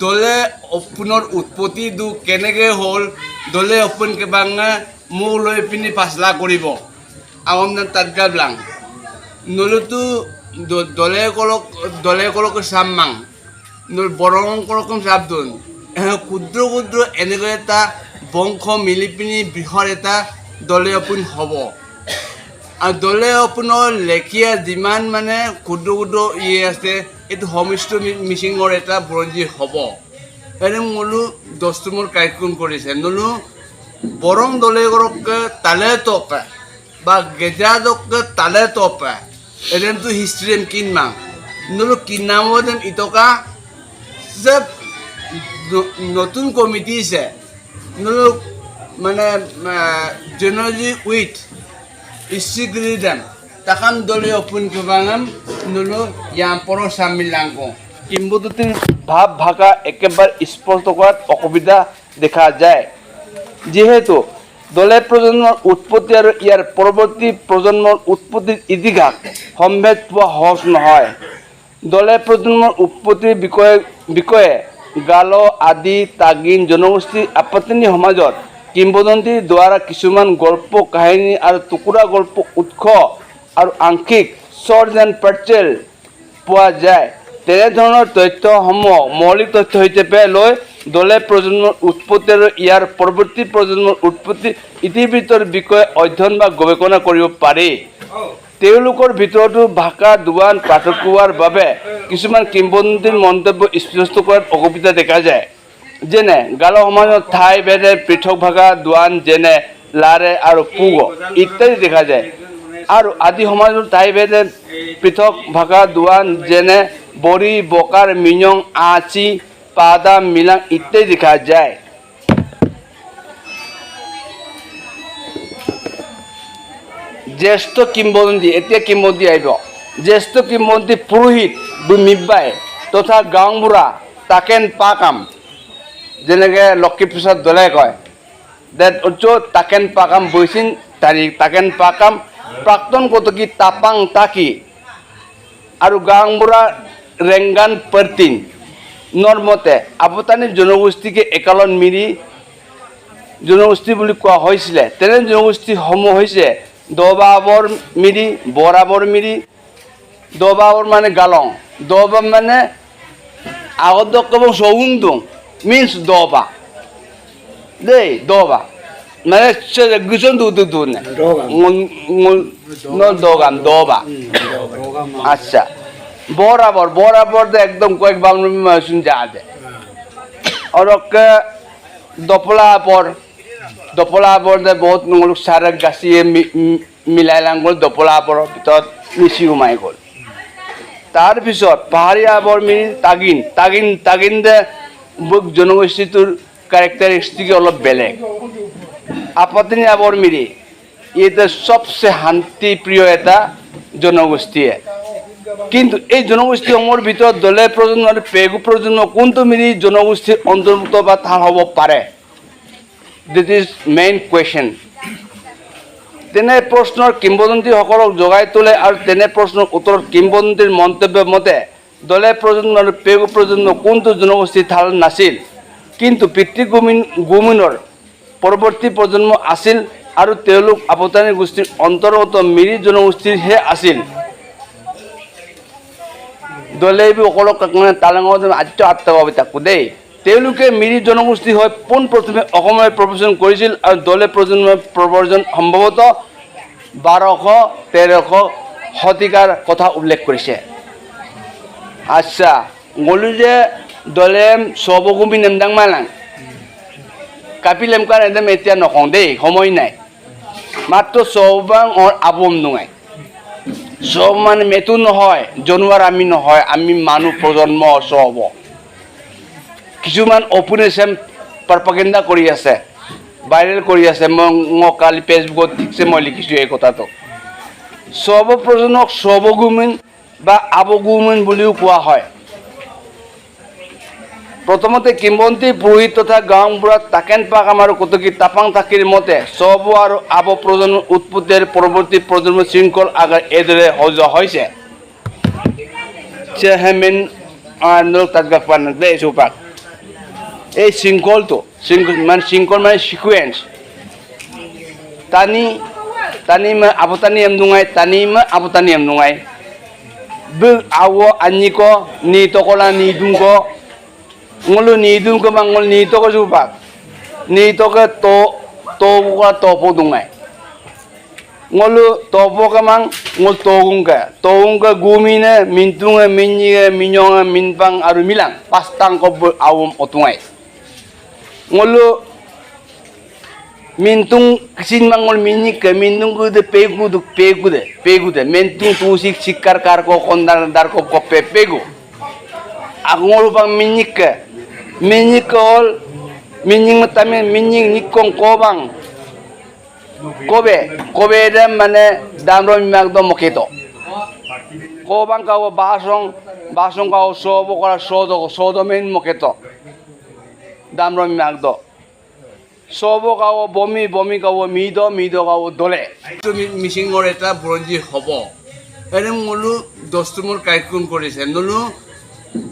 দলে পুনৰ উৎপত্তি কেনেকৈ হ'ল দলে অপোন কেবাঙে মোক লৈ পিনি ফাচলা কৰিব আহোমদান তাতগা ব্লাং নলুতো দলে কলক চামমাং বৰং কলকম চাবদোন ক্ষুদ্ৰ ক্ষুদ্ৰ এনেকৈ এটা বংশ মিলি পিনি বৃহৎ এটা দলে অপোন হ'ব আৰু দলে অপোনৰ লেখীয়া যিমান মানে ক্ষুদ্ৰ ক্ষুদ্ৰ আছে এইটো সমিষ্ট মিচিঙৰ এটা বুৰঞ্জী হ'ব এনে মোলো দহটো মোৰ কাৰ্যক্ৰম কৰিছে নলো বৰং দলে কৰকে তালে তপে বা গেজাদকে তালে তপে এদিনটো হিষ্ট্ৰী কিনমাং নলো কিনামত ইটকা যে নতুন কমিটি আছে নলো মানে জেনজি উইথ ইস্ট্রিগ্রিডাম তাকাম দলীয় অপুন কেবাঙাম নলো ইয়াম্পর সামিলাঙ্গ কিংবদন্তির ভাব ভাষা একেবারে স্পষ্ট করার অসুবিধা দেখা যায় যেহেতু দলে প্ৰজন্মৰ উৎপত্তি আৰু ইয়াৰ পৰৱৰ্তী প্ৰজন্মৰ উৎপত্তিৰ ইতিহাস সম্ভেদ পোৱা সহজ নহয় দলে প্ৰজন্মৰ উৎপত্তিৰ বিষয়ে গালো আদি তাগিন জনগোষ্ঠীৰ আপত্তি সমাজত কিংবদন্তিৰ দ্বাৰা কিছুমান গল্প কাহিনী আৰু টুকুৰা গল্প উৎস আৰু আংশিক চৰ্চ এণ্ড পাৰ্চেল পোৱা যায় তেনেধৰণৰ তথ্যসমূহ মৌলিক তথ্য হিচাপে লৈ দলে প্ৰজন্মৰ উৎপত্তি আৰু ইয়াৰ পৰৱৰ্তী প্ৰজন্মৰ উৎপত্তি ইতিবৃত্তৰ বিষয়ে অধ্যয়ন বা গৱেষণা কৰিব পাৰি তেওঁলোকৰ ভিতৰতো ভাষা দোৱান পাৰ্থক্য হোৱাৰ বাবে কিছুমান কিংবদন্তিৰ মন্তব্য স্পষ্ট কৰাত অসুবিধা দেখা যায় যেনে গালো সমাজত ঠাই ভেদে পৃথক ভাষা দোৱান যেনে লাৰে আৰু পুগ ইত্যাদি দেখা যায় আৰু আদি সমাজৰ ঠাই ভেদে পৃথক ভাষা দোৱান যেনে বড়ি বকাৰ মিঞং আচি পাদা মিলাং ইত্যাদি দেখা যায় জ্যেষ্ঠ কিংবদন্তি এতিয়া কিংবদন্তি আহিব জ্যেষ্ঠ কিংবদন্তি পুৰোহিত মিব্বাই তথা গাঁওবুঢ়া তাকেন পাকাম যেনেকৈ লক্ষীপ্ৰসাদ দলে কয় দেট তাকেন পাকাম বৈচিন তাৰিখ তাকেন পাকাম প্ৰাক্তন কটকী তাপাং তাকি আৰু গাঁওবুঢ়া ৰেংগান পাৰ্টিন মতে আবতানি জনগোষ্ঠীকে একালত মিলি জনগোষ্ঠী বুলি কোৱা হৈছিলে তেনে জনগোষ্ঠীসমূহ হৈছে দবাবৰ মিৰি বৰাবৰ মিৰি দবাবৰ মানে গালং দবা মানে আগত ক'ব চৌগুংদুং মিন্স দবা দেই দবা মানে গুচন দু নে দগাম দবা আচ্ছা বরাবর বরাবর একদম কয়েক বাংলা যা দে অরকে দপলা পর দে বহুত নগলক সারা গাছিয়ে মিলাই লাঙ্গল দপলা পৰৰ ভিতৰত মিচি সোমাই গ'ল তাৰপিছত পাহাৰীয়া আবৰ মিৰি তাগিন দে জনগোষ্ঠীটোৰ কেৰেক্টাৰিষ্টিক অলপ বেলেগ আপত্নি আবৰ মিৰি এটা সবচে শান্তিপ্ৰিয় এটা জনগোষ্ঠীয়ে কিন্তু এই জনগোষ্ঠীসমূহৰ ভিতৰত দলে প্ৰজন্ম আৰু পেগু প্ৰজন্ম কোনটো মিলি জনগোষ্ঠীৰ অন্তৰ্ভুক্ত বা স্থান হ'ব পাৰে দিছ ইজ মেইন কুৱেশ্যন তেনে প্ৰশ্নৰ কিংবদন্তীসকলক জগাই তোলে আৰু তেনে প্ৰশ্নৰ উত্তৰত কিংবদন্তীৰ মন্তব্য মতে দলে প্ৰজন্ম আৰু পেগু প্ৰজন্ম কোনটো জনগোষ্ঠীৰ ঠাল নাছিল কিন্তু পিতৃভূমিৰ পৰৱৰ্তী প্ৰজন্ম আছিল আৰু তেওঁলোক আপতানি গোষ্ঠীৰ অন্তৰ্গত মিৰি জনগোষ্ঠীৰহে আছিল দলে অকলক তালাঙত আত্মকবিতাকো দেই তেওঁলোকে মিৰি জনগোষ্ঠী হৈ পোনপ্ৰথমে অসমলৈ প্ৰৱেশন কৰিছিল আৰু দলে প্ৰজন্মৰ প্ৰব্ৰজন সম্ভৱতঃ 1200-1300 শতিকাৰ কথা উল্লেখ কৰিছে আচ্ছা গ'লো যে দলেম সবগুমি নেমদাং মালাং কাপিলেমকাৰ একদম এতিয়া নকওঁ দেই সময় নাই মাত্ৰ সবাং আবম নঙাই সব মানে মেটু নহয় জনোৱাৰ আমি নহয় আমি মানুহ প্ৰজন্ম সব কিছুমান অপোনেশ্যন প্ৰপাগেণ্ডা কৰি আছে ভাইৰেল কৰি আছে মই কালি ফেচবুকত ঠিকছে মই লিখিছোঁ এই কথাটো সব প্ৰজন্মক সবগুমিন বা আবগুমিন বুলিও কোৱা হয় প্ৰথমতে কিংবদন্তি পুৰোহিত তথা গাঁওবুঢ়া তাকেন পাকাম আৰু কটকী তাপাং তাকিৰ মতে সব আৰু আব প্ৰজন্মৰ উৎপত্তিৰ পৰৱৰ্তী প্ৰজন্মৰ শৃংখল আকাৰ এইদৰে সজোৱা হৈছে চেহেমেন তাতগাপান দেই চৌপাক এই শৃঙ্খলটো শৃঙ্খল মানে সিকুৱেঞ্চ tani ma apo tani em nungai tani ma apo tani em nungai bu awo anyi ko ni to ko la ni dung ko ngolu ni dung ko mang ngol ni to ko jupak ni to ko to ko to po dungai ngolu to po ka mang ngol to gung ka gumi ne mintung minyi minyong minpang aru milang pastang ko bu awom otungai ngolu mintung kisin mangol minik ke mintung ku de pegu de mintung tu sikar kar ko kondar dar ko pegu angol bang minik kol mining matame mining nikong kobang kobe de mane damro mimak do moketo kobang ka basong ka sobo kora sodo men moketo damro mimak do sobo kawo bomi kawo mido kawo dole তুমি মিচিংৰ এটা বৰঞ্জি হ'ব এনে মলো দস্তুমৰ কাৰ্যক্ৰম কৰিছে নলো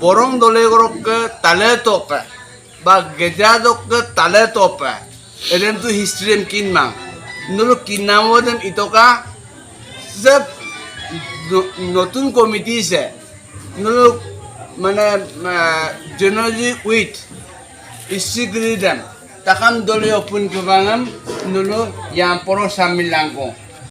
বৰং দলে গৰকে তালে তপে বা গেজা দকে তালে তপে এৰেনটো হিষ্ট্ৰীম কিনমা নলো কিনামদম ইতকা যে নতুন কমিটি আছে নলো মানে জেনারেলি উইথ ইস্টিগ্রিডম takam dole opun kebangam nulu yang poro sambil langkong